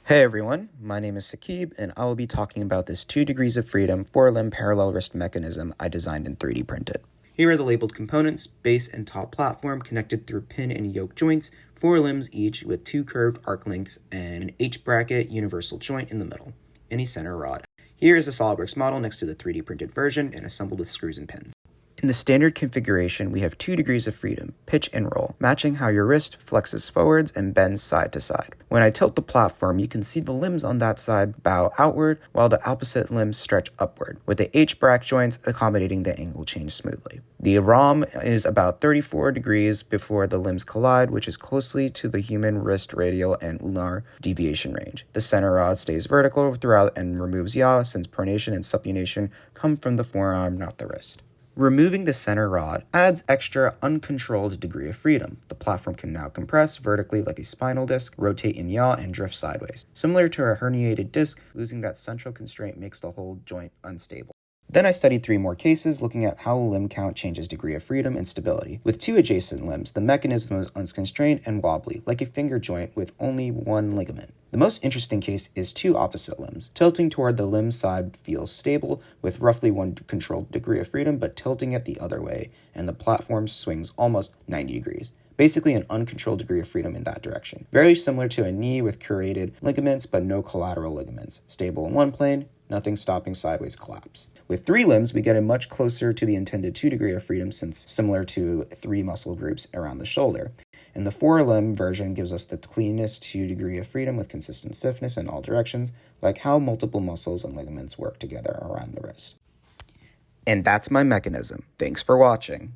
Hey everyone, my name is Sakib, and I will be talking about this 2 degrees of freedom 4-limb parallel wrist mechanism I designed and 3D printed. Here are the labeled components: base and top platform connected through pin and yoke joints, 4 limbs each with 2 curved arc lengths and an H-bracket universal joint in the middle, and a center rod. Here is a SolidWorks model next to the 3D printed version and assembled with screws and pins. In the standard configuration, we have 2 degrees of freedom, pitch and roll, matching how your wrist flexes forwards and bends side to side. When I tilt the platform, you can see the limbs on that side bow outward while the opposite limbs stretch upward, with the H-bracket joints accommodating the angle change smoothly. The ROM is about 34 degrees before the limbs collide, which is closely to the human wrist radial and ulnar deviation range. The center rod stays vertical throughout and removes yaw, since pronation and supination come from the forearm, not the wrist. Removing the center rod adds extra uncontrolled degree of freedom. The platform can now compress vertically like a spinal disc, rotate in yaw, and drift sideways. Similar to a herniated disc, losing that central constraint makes the whole joint unstable. Then I studied 3 more cases, looking at how limb count changes degree of freedom and stability. With 2 adjacent limbs, the mechanism was unconstrained and wobbly, like a finger joint with only 1 ligament. The most interesting case is 2 opposite limbs. Tilting toward the limb side feels stable, with roughly 1 controlled degree of freedom, but tilting it the other way, and the platform swings almost 90 degrees. Basically an uncontrolled degree of freedom in that direction. Very similar to a knee with curated ligaments, but no collateral ligaments. Stable in one plane, nothing stopping sideways collapse. With 3 limbs, we get a much closer to the intended 2 degree of freedom, since similar to 3 muscle groups around the shoulder. And the 4-limb version gives us the cleanest 2 degree of freedom with consistent stiffness in all directions, like how multiple muscles and ligaments work together around the wrist. And that's my mechanism. Thanks for watching.